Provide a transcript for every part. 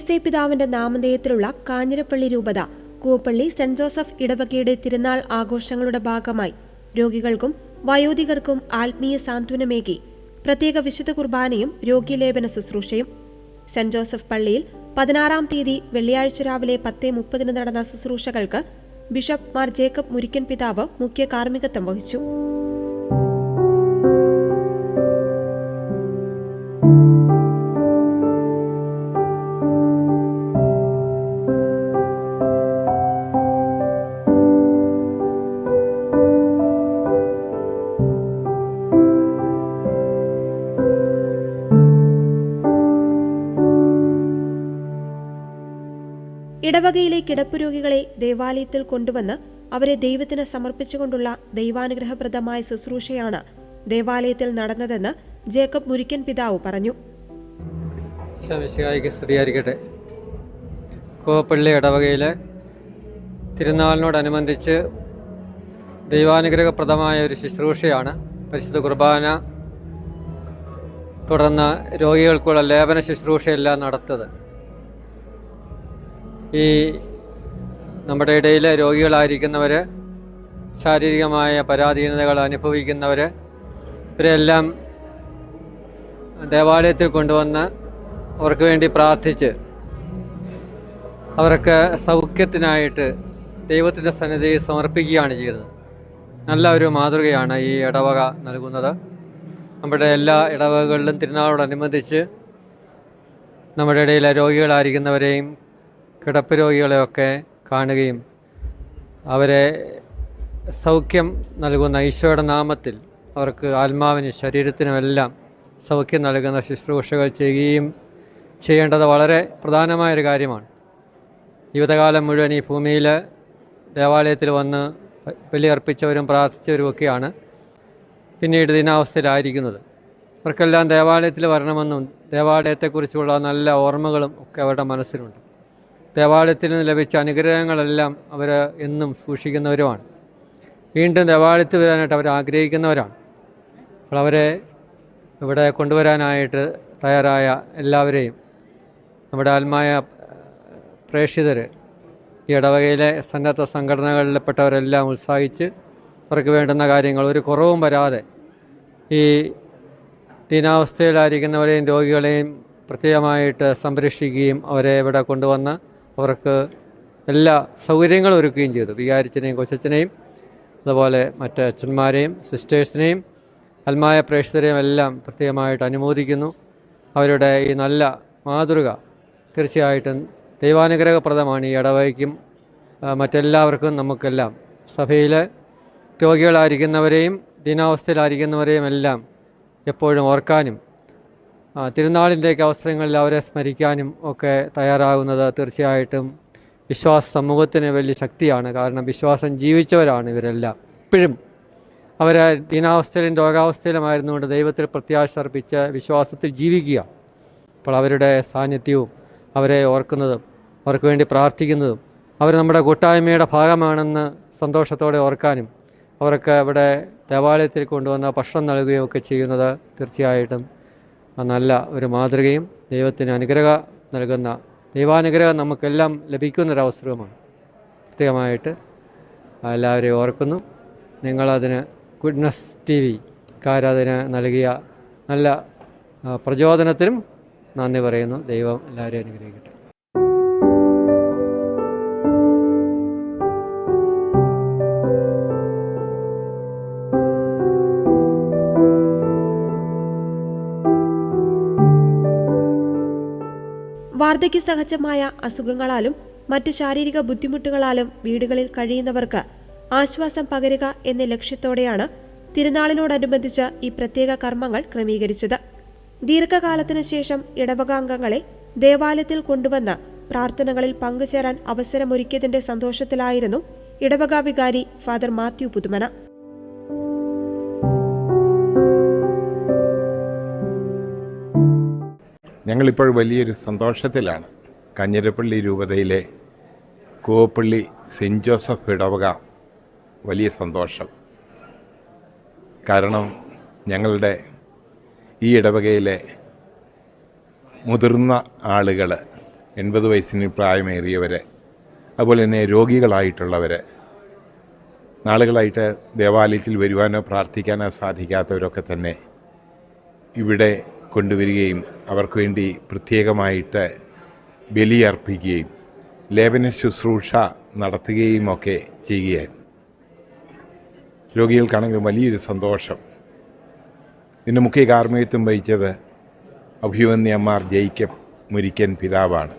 ഔഗുസ്തേ പിതാവിന്റെ നാമധേയത്തിലുള്ള കാഞ്ഞിരപ്പള്ളി രൂപത Koovappally saint Joseph ഇടവകയുടെ തിരുനാൾ ആഘോഷങ്ങളുടെ ഭാഗമായി രോഗികൾക്കും വയോധികർക്കും ആത്മീയ സാന്ത്വനമേകി പ്രത്യേക വിശുദ്ധ കുർബാനയും രോഗീലേപന ശുശ്രൂഷയും സെന്റ് ജോസഫ് പള്ളിയിൽ 16-ാം തീയതി വെള്ളിയാഴ്ച രാവിലെ 10:30 നടന്ന ശുശ്രൂഷകൾക്ക് ബിഷപ്പ് മാർ ജേക്കബ് മുരിക്കൻ പിതാവ് മുഖ്യ കാർമ്മികത്വം വഹിച്ചു. ഇടവകയിലെ കിടപ്പുരോഗികളെ ദേവാലയത്തിൽ കൊണ്ടുവന്ന് അവരെ ദൈവത്തിന് സമർപ്പിച്ചുകൊണ്ടുള്ള ദൈവാനുഗ്രഹപ്രദമായ ശുശ്രൂഷയാണ് ദേവാലയത്തിൽ നടന്നതെന്ന് ജേക്കബ് മുരിക്കൻ പിതാവ് പറഞ്ഞു. കൂവപ്പള്ളി ഇടവകയിലെ തിരുനാളിനോടനുബന്ധിച്ച് ദൈവാനുഗ്രഹപ്രദമായ ഒരു ശുശ്രൂഷയാണ് പരിശുദ്ധ കുർബാന, തുടർന്ന് രോഗികൾക്കുള്ള ലേപന ശുശ്രൂഷയെല്ലാം നടത്തത്. ഈ നമ്മുടെ ഇടയിൽ രോഗികളായിരിക്കുന്നവർ, ശാരീരികമായ പരാധീനതകൾ അനുഭവിക്കുന്നവർ, ഇവരെല്ലാം ദേവാലയത്തിൽ കൊണ്ടുവന്ന് അവർക്ക് വേണ്ടി പ്രാർത്ഥിച്ച് അവർക്ക് സൗഖ്യത്തിനായിട്ട് ദൈവത്തിൻ്റെ സന്നിധിയിൽ സമർപ്പിക്കുകയാണ് ചെയ്തത്. നല്ല ഒരു മാതൃകയാണ് ഈ ഇടവക നൽകുന്നത്. നമ്മുടെ എല്ലാ ഇടവകകളിലും തിരുനാളോടനുബന്ധിച്ച് നമ്മുടെ ഇടയിലെ രോഗികളായിരിക്കുന്നവരെയും കിടപ്പ് രോഗികളെയൊക്കെ കാണുകയും അവരെ സൗഖ്യം നൽകുന്ന ഈശോയുടെ നാമത്തിൽ അവർക്ക് ആത്മാവിനും ശരീരത്തിനുമെല്ലാം സൗഖ്യം നൽകുന്ന ശുശ്രൂഷകൾ ചെയ്യുകയും ചെയ്യേണ്ടത് വളരെ പ്രധാനമായൊരു കാര്യമാണ്. ജീവിതകാലം മുഴുവൻ ഈ ഭൂമിയിൽ ദേവാലയത്തിൽ വന്ന് ബലിയർപ്പിച്ചവരും പ്രാർത്ഥിച്ചവരുമൊക്കെയാണ് പിന്നീട് ദിനാവസ്ഥയിലായിരിക്കുന്നത്. അവർക്കെല്ലാം ദേവാലയത്തിൽ വരണമെന്നും ദേവാലയത്തെക്കുറിച്ചുള്ള നല്ല ഓർമ്മകളും ഒക്കെ അവരുടെ മനസ്സിലുണ്ട്. ദേവാലയത്തിൽ നിന്ന് ലഭിച്ച അനുഗ്രഹങ്ങളെല്ലാം അവർ എന്നും സൂക്ഷിക്കുന്നവരുമാണ്. വീണ്ടും ദേവാലയത്തിൽ വരാനായിട്ട് അവർ ആഗ്രഹിക്കുന്നവരാണ്. അപ്പോൾ അവരെ ഇവിടെ കൊണ്ടുവരാനായിട്ട് തയ്യാറായ എല്ലാവരെയും നമ്മുടെ ആത്മായ പ്രേക്ഷിതർ, ഈ ഇടവകയിലെ സന്നദ്ധ സംഘടനകളിൽപ്പെട്ടവരെല്ലാം ഉത്സാഹിച്ച് അവർക്ക് വേണ്ടുന്ന കാര്യങ്ങൾ ഒരു കുറവും വരാതെ ഈ ദീനാവസ്ഥയിലായിരിക്കുന്നവരെയും രോഗികളെയും പ്രത്യേകമായിട്ട് സംരക്ഷിക്കുകയും അവരെ ഇവിടെ കൊണ്ടുവന്ന് അവർക്ക് എല്ലാ സൗകര്യങ്ങളും ഒരുക്കുകയും ചെയ്തു. വികാരിച്ചനെയും കൊച്ചച്ഛനെയും അതുപോലെ മറ്റ് അച്ഛന്മാരെയും സിസ്റ്റേഴ്സിനെയും ആത്മായ പ്രേക്ഷിതരെയും എല്ലാം പ്രത്യേകമായിട്ട് അനുമോദിക്കുന്നു. അവരുടെ ഈ നല്ല മാതൃക തീർച്ചയായിട്ടും ദൈവാനുഗ്രഹപ്രദമാണ്. ഈ ഇടവകയ്ക്കും മറ്റെല്ലാവർക്കും നമുക്കെല്ലാം സഭയിൽ രോഗികളായിരിക്കുന്നവരെയും ദീനാവസ്ഥയിലായിരിക്കുന്നവരെയും എല്ലാം എപ്പോഴും ഓർക്കാനും തിരുനാളിൻ്റെയൊക്കെ അവസരങ്ങളിൽ അവരെ സ്മരിക്കാനും ഒക്കെ തയ്യാറാകുന്നത് തീർച്ചയായിട്ടും വിശ്വാസ സമൂഹത്തിന് വലിയ ശക്തിയാണ്. കാരണം വിശ്വാസം ജീവിച്ചവരാണ് ഇവരെല്ലാം. ഇപ്പോഴും അവർ ദീനാവസ്ഥയിലും രോഗാവസ്ഥയിലുമായിരുന്നുകൊണ്ട് ദൈവത്തിൽ പ്രത്യാശ അർപ്പിച്ച് വിശ്വാസത്തിൽ ജീവിക്കുക. അപ്പോൾ അവരുടെ സാന്നിധ്യവും അവരെ ഓർക്കുന്നതും അവർക്ക് വേണ്ടി പ്രാർത്ഥിക്കുന്നതും അവർ നമ്മുടെ കൂട്ടായ്മയുടെ ഭാഗമാണെന്ന് സന്തോഷത്തോടെ ഓർക്കാനും അവർക്ക് ഇവിടെ ദേവാലയത്തിൽ കൊണ്ടുവന്ന ഭക്ഷണം നൽകുകയും ഒക്കെ ചെയ്യുന്നത് തീർച്ചയായിട്ടും നല്ല ഒരു മാതൃകയും ദൈവത്തിന് അനുഗ്രഹം നൽകുന്ന ദൈവാനുഗ്രഹം നമുക്കെല്ലാം ലഭിക്കുന്നൊരവസരവുമാണ്. പ്രത്യേകമായിട്ട് എല്ലാവരെയും ഓർക്കുന്നു. നിങ്ങളതിന് ഗുഡ്നസ് TV അതിന് നൽകിയ നല്ല പ്രചോദനത്തിനും നന്ദി പറയുന്നു. ദൈവം എല്ലാവരെയും അനുഗ്രഹിക്കട്ടെ. വാർദ്ധക്യ സഹജമായ അസുഖങ്ങളാലും മറ്റു ശാരീരിക ബുദ്ധിമുട്ടുകളാലും വീടുകളിൽ കഴിയുന്നവർക്ക് ആശ്വാസം പകരുക എന്ന ലക്ഷ്യത്തോടെയാണ് തിരുനാളിനോടനുബന്ധിച്ച് ഈ പ്രത്യേക കർമ്മങ്ങൾ ക്രമീകരിച്ചത്. ദീർഘകാലത്തിനു ശേഷം ഇടവകാംഗങ്ങളെ ദേവാലയത്തിൽ കൊണ്ടുവന്ന് പ്രാർത്ഥനകളിൽ പങ്കുചേരാൻ അവസരമൊരുക്കിയതിന്റെ സന്തോഷത്തിലായിരുന്നു ഇടവക വികാരി ഫാദർ മാത്യു പുതുമന. ഞങ്ങളിപ്പോൾ വലിയൊരു സന്തോഷത്തിലാണ്. കാഞ്ഞിരപ്പള്ളി രൂപതയിലെ കൂവപ്പള്ളി സെൻറ്റ് ജോസഫ് ഇടവക വലിയ സന്തോഷം. കാരണം ഞങ്ങളുടെ ഈ ഇടവകയിലെ മുതിർന്ന ആളുകൾ 80 വയസ്സിന് പ്രായമേറിയവർ, അതുപോലെ തന്നെ രോഗികളായിട്ടുള്ളവർ, നാളുകളായിട്ട് ദേവാലയത്തിൽ വരുവാനോ പ്രാർത്ഥിക്കാനോ സാധിക്കാത്തവരൊക്കെ തന്നെ ഇവിടെ കൊണ്ടുവരികയും അവർക്ക് വേണ്ടി പ്രത്യേകമായിട്ട് ബലിയർപ്പിക്കുകയും ലേപന ശുശ്രൂഷ നടത്തുകയും ഒക്കെ ചെയ്യുകയായിരുന്നു. രോഗികൾക്കാണെങ്കിലും വലിയൊരു സന്തോഷം. ഇതിൻ്റെ മുഖ്യ കാർമ്മികത്വം വഹിച്ചത് അഭിമന്യമാർ ജേക്കബ് മുരിക്കൻ പിതാവാണ്.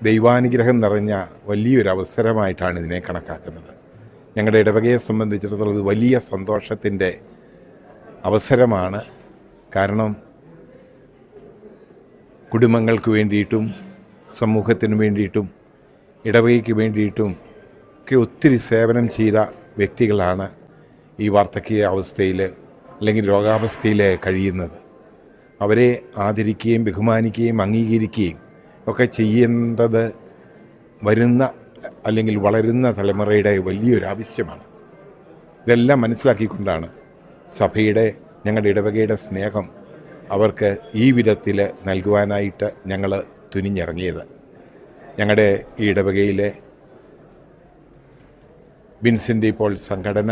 ദൈവാനുഗ്രഹം നിറഞ്ഞ വലിയൊരു അവസരമായിട്ടാണ് ഇതിനെ കണക്കാക്കുന്നത്. ഞങ്ങളുടെ ഇടവകയെ സംബന്ധിച്ചിടത്തോളം ഇത് വലിയ സന്തോഷത്തിൻ്റെ അവസരമാണ്. കാരണം കുടുംബങ്ങൾക്ക് വേണ്ടിയിട്ടും സമൂഹത്തിന് വേണ്ടിയിട്ടും ഇടവകയ്ക്ക് വേണ്ടിയിട്ടും ഒക്കെ ഒത്തിരി സേവനം ചെയ്ത വ്യക്തികളാണ് ഈ വാർദ്ധക്യ അവസ്ഥയിൽ അല്ലെങ്കിൽ രോഗാവസ്ഥയിൽ കഴിയുന്നത്. അവരെ ആദരിക്കുകയും ബഹുമാനിക്കുകയും അംഗീകരിക്കുകയും ഒക്കെ ചെയ്യേണ്ടത് വരുന്ന അല്ലെങ്കിൽ വളരുന്ന തലമുറയുടെ വലിയൊരു ആവശ്യമാണ്. ഇതെല്ലാം മനസ്സിലാക്കിക്കൊണ്ടാണ് സഭയുടെ, ഞങ്ങളുടെ ഇടവകയുടെ സ്നേഹം അവർക്ക് ഈ വിധത്തിൽ നൽകുവാനായിട്ട് ഞങ്ങൾ തുനിഞ്ഞിറങ്ങിയത്. ഞങ്ങളുടെ ഈ ഇടവകയിലെ വിൻസെൻ്റ് പോൾ സംഘടന,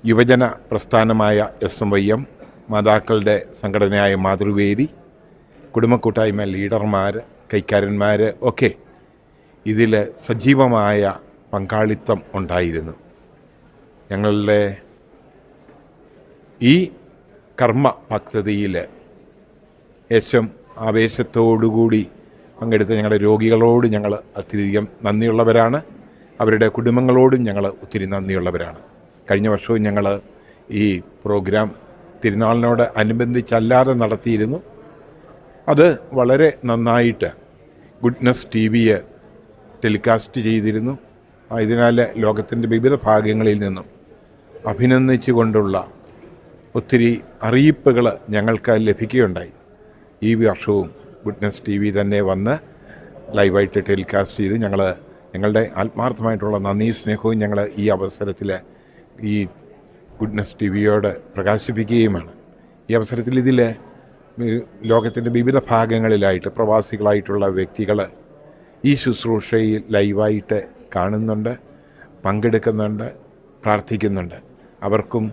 യുവജന പ്രസ്ഥാനമായ SMYM, മാതാക്കളുടെ സംഘടനയായ മാതൃവേദി, കുടുംബക്കൂട്ടായ്മ ലീഡർമാർ, കൈക്കാരന്മാർ ഒക്കെ ഇതിൽ സജീവമായ പങ്കാളിത്തം ഉണ്ടായിരുന്നു. ഞങ്ങളുടെ ഈ കർമ്മ പദ്ധതിയിൽ ഏറ്റവും ആവേശത്തോടുകൂടി പങ്കെടുത്ത ഞങ്ങളുടെ രോഗികളോട് ഞങ്ങൾ അത്യധികം നന്ദിയുള്ളവരാണ്. അവരുടെ കുടുംബങ്ങളോടും ഞങ്ങൾ ഒത്തിരി നന്ദിയുള്ളവരാണ്. കഴിഞ്ഞ വർഷവും ഞങ്ങൾ ഈ പ്രോഗ്രാം തിരുനാളിനോട് അനുബന്ധിച്ചല്ലാതെ നടത്തിയിരുന്നു. അത് വളരെ നന്നായിട്ട് ഗുഡ്നസ് TV ടെലികാസ്റ്റ് ചെയ്തിരുന്നു. അതിനാൽ ലോകത്തിൻ്റെ വിവിധ ഭാഗങ്ങളിൽ നിന്നും അഭിനന്ദിച്ചുകൊണ്ടുള്ള ഒത്തിരി അറിയിപ്പുകൾ ഞങ്ങൾക്ക് ലഭിക്കുകയുണ്ടായി. ഈ വർഷവും ഗുഡ്നസ് TV തന്നെ വന്ന് ലൈവായിട്ട് ടെലികാസ്റ്റ് ചെയ്ത് ഞങ്ങളുടെ ആത്മാർത്ഥമായിട്ടുള്ള നന്ദി സ്നേഹവും ഞങ്ങൾ ഈ അവസരത്തിൽ ഈ ഗുഡ്നസ് TVയോട് പ്രകാശിപ്പിക്കുകയുമാണ്. ഈ അവസരത്തിൽ ഇതിൽ ലോകത്തിൻ്റെ വിവിധ ഭാഗങ്ങളിലായിട്ട് പ്രവാസികളായിട്ടുള്ള വ്യക്തികൾ ഈ ശുശ്രൂഷയിൽ ലൈവായിട്ട് കാണുന്നുണ്ട്, പങ്കെടുക്കുന്നുണ്ട്, പ്രാർത്ഥിക്കുന്നുണ്ട്. അവർക്കും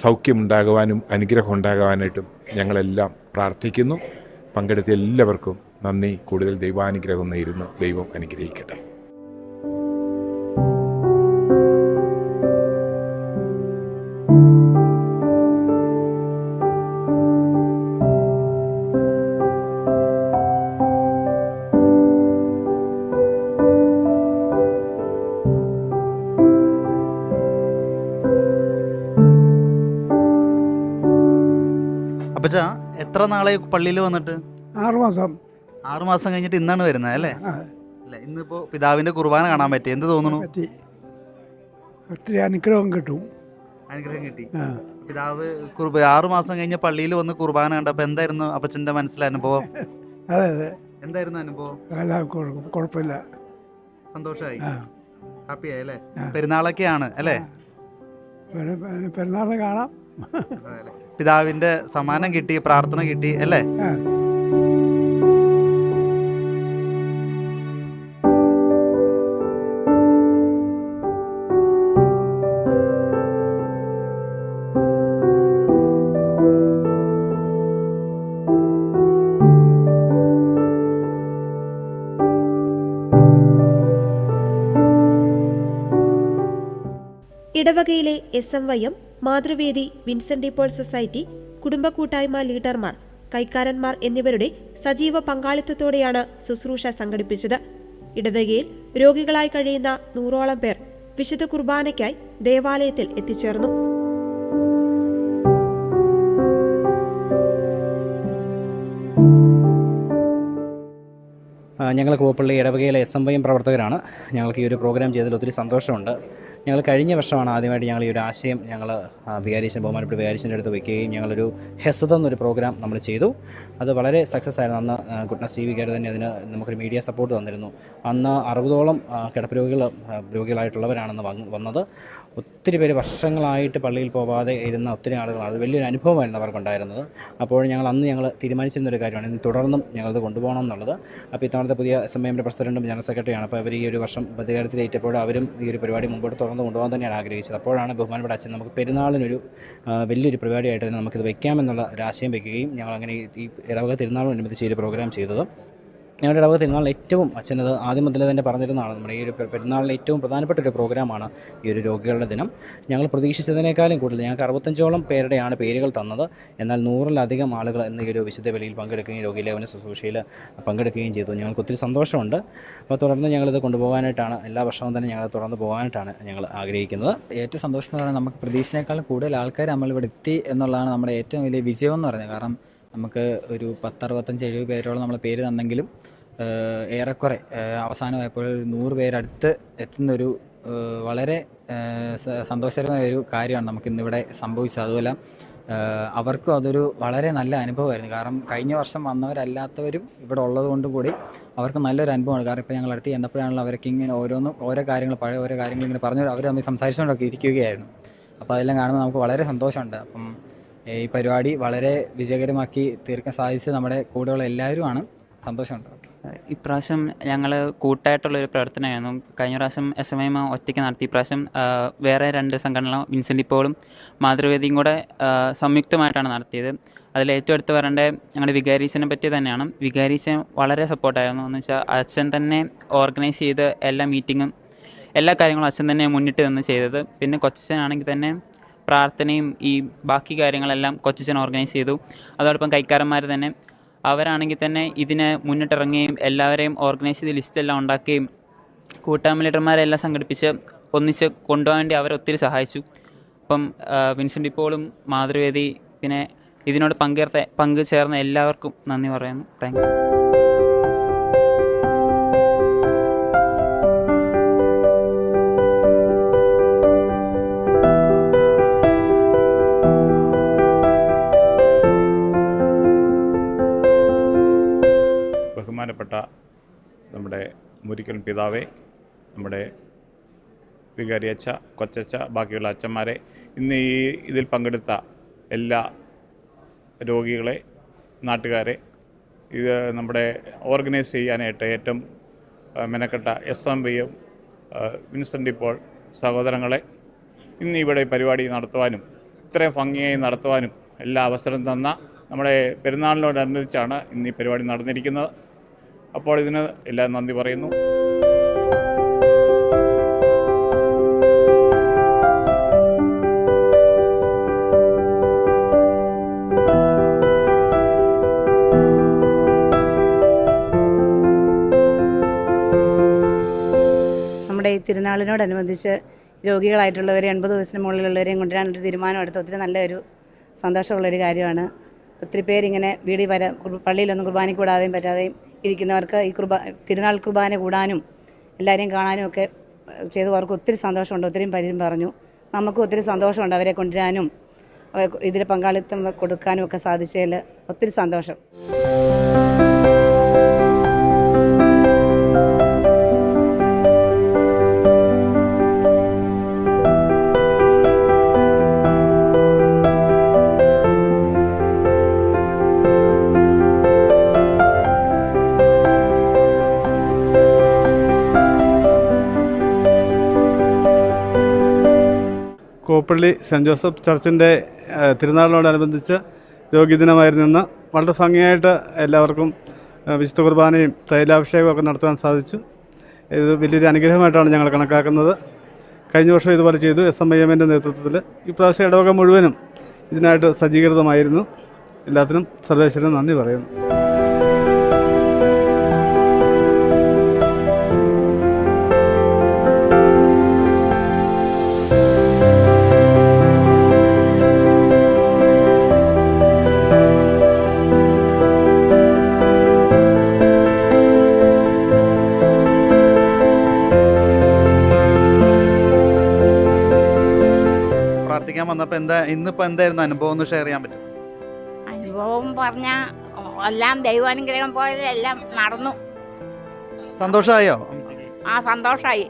സൗഖ്യമുണ്ടാകുവാനും അനുഗ്രഹം ഉണ്ടാകുവാനായിട്ടും ഞങ്ങളെല്ലാം പ്രാർത്ഥിക്കുന്നു. പങ്കെടുത്ത എല്ലാവർക്കും നന്ദി. കൂടുതൽ ദൈവാനുഗ്രഹം നേരുന്നു. ദൈവം അനുഗ്രഹിക്കട്ടെ. അപ്പച്ച, എത്ര നാളെ പള്ളിയിൽ വന്നിട്ട്? 6 മാസം. 6 മാസം കഴിഞ്ഞിട്ട് ഇന്നാണ് വരുന്നത് അല്ലേ? അല്ല, ഇന്നിപ്പോ പിതാവിന്റെ കുർബാന കാണാൻ പറ്റി. എന്ത് തോന്നുന്നു? ഒത്തിരി അനുഗ്രഹം കിട്ടും. അനുഗ്രഹം കിട്ടി. പിതാവ് 6 മാസം കഴിഞ്ഞ് പള്ളിയിൽ വന്ന് കുർബാന കണ്ടപ്പോ എന്തായിരുന്നു അപ്പച്ചന്റെ മനസ്സിലെ അനുഭവം? അതെ അതെ. എന്തായിരുന്നു അനുഭവം? കുഴപ്പമില്ല, സന്തോഷമായി, ഹാപ്പിയായി അല്ലേ? പെരുന്നാളൊക്കെയാണ് അല്ലേ? പെരുന്നാളിന് കാണാം. പിതാവിന്റെ സമ്മാനം കിട്ടി, പ്രാർത്ഥന കിട്ടി അല്ലേ? ഇടവകയിലെ SMYM, Mathruvedi, Vincent Paul society, കുടുംബ കൂട്ടായ്മ ലീഡർമാർ, കൈക്കാരന്മാർ എന്നിവരുടെ സജീവ പങ്കാളിത്തത്തോടെയാണ് ശുശ്രൂഷ സംഘടിപ്പിച്ചത്. ഇടവകയിൽ രോഗികളായി കഴിയുന്ന 100ഓളം പേർ വിശുദ്ധ കുർബാനയ്ക്കായി ദേവാലയത്തിൽ എത്തിച്ചേർന്നു. ഞങ്ങൾ കൂവപ്പള്ളി ഇടവകയിലെ SMYM പ്രവർത്തകരാണ്. ഞങ്ങൾക്ക് ഈ ഒരു പ്രോഗ്രാം ചെയ്തതിൽ ഒത്തിരി സന്തോഷമുണ്ട്. ഞങ്ങൾ കഴിഞ്ഞ വർഷമാണ് ആദ്യമായിട്ട് ഞങ്ങൾ ഈ ഒരു ആശയം ബഹുമാനപ്പെട്ട വികാരിച്ചൻ്റെ അടുത്ത് വയ്ക്കുകയും ഞങ്ങളൊരു ഹെസ്തം എന്നൊരു പ്രോഗ്രാം നമ്മൾ ചെയ്തു. അത് വളരെ സക്സസ് ആയിരുന്നു. അന്ന് ഗുഡ്നസ് TVക്കാർ തന്നെ അതിന് നമുക്കൊരു മീഡിയ സപ്പോർട്ട് തന്നിരുന്നു. അന്ന് 60ഓളം കിടപ്പ് രോഗികളായിട്ടുള്ളവരാണെന്ന് വന്നത്. ഒത്തിരി പേര് വർഷങ്ങളായിട്ട് പള്ളിയിൽ പോകാതെ ഇരുന്ന ഒത്തിരി ആളുകളാണ്. അത് വലിയൊരു അനുഭവമായിരുന്നു അവർക്കുണ്ടായിരുന്നത്. അപ്പോൾ ഞങ്ങൾ തീരുമാനിച്ചിരുന്നൊരു കാര്യമാണ് ഇനി തുടർന്നും ഞങ്ങളത് കൊണ്ടുപോകണം എന്നുള്ളത്. അപ്പോൾ ഇത്തവണത്തെ പുതിയ SMIM പ്രസിഡന്റും ജനറൽ സെക്രട്ടറിയാണ്. അപ്പോൾ അവർ ഈ ഒരു വർഷം അധികാരത്തിലേറ്റപ്പോൾ അവരും ഈ ഒരു പരിപാടി മുമ്പോട്ട് തുറന്ന് കൊണ്ടുപോകാൻ തന്നെയാണ് ആഗ്രഹിച്ചത്. അപ്പോഴാണ് ബഹുമാനപ്പെട്ട അച്ഛൻ നമുക്ക് പെരുന്നാളിനൊരു വലിയൊരു പരിപാടിയായിട്ട് തന്നെ നമുക്കിത് വയ്ക്കാമെന്നുള്ള ഒരു ആശയം വയ്ക്കുകയും ഞങ്ങളങ്ങനെ ഈ ഇടവക തിരുനാളിനനുബന്ധിച്ച് ഈ ഒരു പ്രോഗ്രാം ചെയ്തത്. ഞങ്ങളുടെ ഇടവക തിരുനാളിൽ ഏറ്റവും അച്ഛനത് ആദ്യം മുതലേ തന്നെ പറഞ്ഞിരുന്നതാണ്. നമ്മുടെ ഈ ഒരു പെരുന്നാളിൽ ഏറ്റവും പ്രധാനപ്പെട്ട ഒരു പ്രോഗ്രാമാണ് ഈ ഒരു രോഗികളുടെ ദിനം. ഞങ്ങൾ പ്രതീക്ഷിച്ചതിനേക്കാളും കൂടുതൽ ഞങ്ങൾക്ക് 65ഓളം പേരുടെയാണ് പേരുകൾ തന്നത്. എന്നാൽ 100-ലധികം ആളുകൾ ഇന്ന് ഈ ഒരു വിശുദ്ധ ബലിയിൽ പങ്കെടുക്കുകയും രോഗീലേപന ശുശ്രൂഷയിൽ പങ്കെടുക്കുകയും ചെയ്തു. ഞങ്ങൾക്ക് ഒത്തിരി സന്തോഷമുണ്ട്. അപ്പോൾ തുടർന്ന് ഞങ്ങളിത് കൊണ്ടുപോകാനായിട്ടാണ് എല്ലാ വർഷവും തന്നെ ഞങ്ങൾ തുടർന്ന് പോകാനായിട്ടാണ് ഞങ്ങൾ ആഗ്രഹിക്കുന്നത്. ഏറ്റവും സന്തോഷം എന്ന് പറഞ്ഞാൽ നമുക്ക് പ്രതീക്ഷനേക്കാളും കൂടുതൽ ആൾക്കാർ നമ്മളിവിടെ എത്തി എന്നുള്ളതാണ് നമ്മുടെ ഏറ്റവും വലിയ വിജയം എന്ന് പറയുന്നത്. കാരണം നമുക്ക് ഒരു 10-65-70 പേരോളം നമ്മൾ പേര് തന്നെങ്കിലും ഏറെക്കുറെ അവസാനമായപ്പോൾ 100 പേരടുത്ത് എത്തുന്നൊരു വളരെ സന്തോഷകരമായ ഒരു കാര്യമാണ് നമുക്കിന്നിവിടെ സംഭവിച്ചത്. അതുപോലെ അവർക്കും അതൊരു വളരെ നല്ല അനുഭവമായിരുന്നു. കാരണം കഴിഞ്ഞ വർഷം വന്നവരല്ലാത്തവരും ഇവിടെ ഉള്ളത് കൊണ്ട് കൂടി അവർക്ക് നല്ലൊരു അനുഭവമാണ്. കാരണം ഇപ്പോൾ ഞങ്ങൾ അടുത്ത് ചെന്നപ്പോഴാണല്ലോ അവർക്ക് ഇങ്ങനെ ഓരോ കാര്യങ്ങൾ പഴയ ഓരോ കാര്യങ്ങൾ ഇങ്ങനെ പറഞ്ഞു അവർ തമ്മിൽ സംസാരിച്ചുകൊണ്ടൊക്കെ ഇരിക്കുകയായിരുന്നു. അപ്പോൾ അതെല്ലാം കാണുമ്പോൾ നമുക്ക് വളരെ സന്തോഷമുണ്ട്. അപ്പം ഈ പരിപാടി വളരെ വിജയകരമാക്കി തീർക്കാൻ സാധിച്ചത് നമ്മുടെ കൂടെയുള്ള എല്ലാവരുമാണ്. സന്തോഷമുണ്ട്. ഇപ്രാവശ്യം ഞങ്ങൾ കൂട്ടായിട്ടുള്ളൊരു പ്രവർത്തനമായിരുന്നു. കഴിഞ്ഞ പ്രാവശ്യം SMIM ഒറ്റയ്ക്ക് നടത്തി. ഇപ്രാവശ്യം വേറെ 2 സംഘടന വിൻസെൻ്റ് പോളും മാതൃവേദിയും കൂടെ സംയുക്തമായിട്ടാണ് നടത്തിയത്. അതിൽ ഏറ്റവും എടുത്ത് പറയേണ്ടത് ഞങ്ങളുടെ വികാരീച്ചനെ പറ്റി തന്നെയാണ്. വികാരീച്ചൻ വളരെ സപ്പോർട്ടായിരുന്നു. എന്ന് വെച്ചാൽ അച്ഛൻ തന്നെ ഓർഗനൈസ് ചെയ്ത് എല്ലാ മീറ്റിങ്ങും എല്ലാ കാര്യങ്ങളും അച്ഛൻ തന്നെ മുന്നിട്ട് നിന്ന് ചെയ്തത്. പിന്നെ കൊച്ചച്ഛനാണെങ്കിൽ തന്നെ പ്രാർത്ഥനയും ഈ ബാക്കി കാര്യങ്ങളെല്ലാം കൊച്ചച്ഛൻ ഓർഗനൈസ് ചെയ്തു. അതോടൊപ്പം കൈക്കാരന്മാർ തന്നെ അവരാണെങ്കിൽ തന്നെ ഇതിന് മുന്നിട്ടിറങ്ങുകയും എല്ലാവരെയും ഓർഗനൈസ് ചെയ്ത് ലിസ്റ്റെല്ലാം ഉണ്ടാക്കുകയും കൂട്ടായ്മ ലീഡർമാരെല്ലാം സംഘടിപ്പിച്ച് ഒന്നിച്ച് കൊണ്ടുപോകാൻ വേണ്ടി അവരൊത്തിരി സഹായിച്ചു. അപ്പം വിൻസെൻ്റ് പോളും മാതൃവേദി പിന്നെ ഇതിനോട് പങ്കുചേർന്ന എല്ലാവർക്കും നന്ദി പറയുന്നു. Thank you. ബഹുമാനപ്പെട്ട നമ്മുടെ മുരിക്കൻ പിതാവേ, നമ്മുടെ വികാരിയച്ഛ, കൊച്ചച്ഛ, ബാക്കിയുള്ള അച്ഛന്മാരെ, ഇന്ന് ഇതിൽ പങ്കെടുത്ത എല്ലാ രോഗികളെ, നാട്ടുകാരെ, ഇത് നമ്മുടെ ഓർഗനൈസ് ചെയ്യാനായിട്ട് ഏറ്റവും മെനക്കെട്ട SMIM വിൻസെൻ്റ് പോൾ സഹോദരങ്ങളെ, ഇന്ന് ഇവിടെ പരിപാടി നടത്തുവാനും ഇത്രയും ഭംഗിയായി നടത്തുവാനും എല്ലാ അവസരം തന്ന നമ്മുടെ പെരുന്നാളിനോടനുബന്ധിച്ചാണ് ഇന്ന് ഈ പരിപാടി നടന്നിരിക്കുന്നത്. അപ്പോൾ ഇതിന് എല്ലാം നന്ദി പറയുന്നു. നമ്മുടെ ഈ തിരുനാളിനോടനുബന്ധിച്ച് രോഗികളായിട്ടുള്ളവരെ 80 വയസ്സിന് മുകളിലുള്ളവരെയും കൊണ്ടുവരാനൊരു തീരുമാനം എടുത്ത് ഒത്തിരി നല്ലൊരു സന്തോഷമുള്ളൊരു കാര്യമാണ്. ഒത്തിരി പേരിങ്ങനെ പള്ളിയിലൊന്നും കുർബാനയ്ക്ക് കൂടാതെയും പറ്റാതെയും ഇരിക്കുന്നവർക്ക് ഈ തിരുനാൾ കുർബാന കൂടാനും എല്ലാവരെയും കാണാനും ഒക്കെ ചെയ്തവർക്ക് ഒത്തിരി സന്തോഷമുണ്ട്. ഒത്തിരിയും പലരും പറഞ്ഞു. നമുക്കും ഒത്തിരി സന്തോഷമുണ്ട് അവരെ കൊണ്ടുവരാനും ഇതിൽ പങ്കാളിത്തം കൊടുക്കാനും ഒക്കെ സാധിച്ചതിൽ ഒത്തിരി സന്തോഷം. കോപ്പള്ളി സെൻറ്റ് ജോസഫ് ചർച്ചിൻ്റെ തിരുനാളിനോടനുബന്ധിച്ച് രോഗീദിനമായിരുന്നെന്ന് വളരെ ഭംഗിയായിട്ട് എല്ലാവർക്കും വിശുദ്ധ കുർബാനയും തൈലാഭിഷേകവും ഒക്കെ നടത്താൻ സാധിച്ചു. ഇത് വലിയൊരു അനുഗ്രഹമായിട്ടാണ് ഞങ്ങൾ കണക്കാക്കുന്നത്. കഴിഞ്ഞ വർഷം ഇതുപോലെ ചെയ്തു SMIMൻ്റെ നേതൃത്വത്തിൽ. ഇപ്രാവശ്യം ഇടവക മുഴുവനും ഇതിനായിട്ട് സജ്ജീകൃതമായിരുന്നു. എല്ലാത്തിനും സർവേശ്വരന് നന്ദി പറയുന്നു. പ്രാർത്ഥിക്കാൻ വന്നപ്പോൾ ഇന്നിപ്പോൾ എന്തായിരുന്നു അനുഭവം ഒന്ന് ഷെയർ ചെയ്യാൻ പറ്റും? അനുഭവം പറഞ്ഞാൽ എല്ലാം ദൈവാനുഗ്രഹം പോലെ എല്ലാം നടന്നു. സന്തോഷമായോ? ആ, സന്തോഷമായി.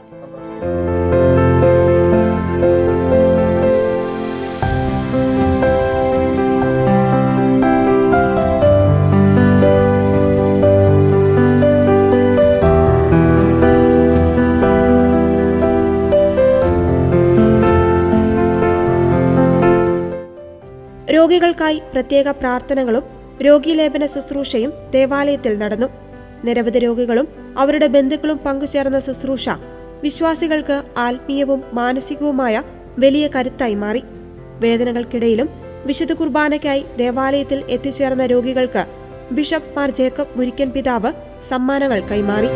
രോഗികൾക്കായി പ്രത്യേക പ്രാർത്ഥനകളും രോഗീലേപന ശുശ്രൂഷയും ദേവാലയത്തിൽ നടന്നു. നിരവധി രോഗികളും അവരുടെ ബന്ധുക്കളും പങ്കുചേർന്ന ശുശ്രൂഷ വിശ്വാസികൾക്ക് ആത്മീയവും മാനസികവുമായ വലിയ കരുത്തായി മാറി. വേദനകൾക്കിടയിലും വിശുദ്ധ കുർബാനയ്ക്കായി ദേവാലയത്തിൽ എത്തിച്ചേർന്ന രോഗികൾക്ക് ബിഷപ്പ് മാർ ജേക്കബ് മുരിക്കൻ പിതാവ് സമ്മാനങ്ങൾ കൈമാറി.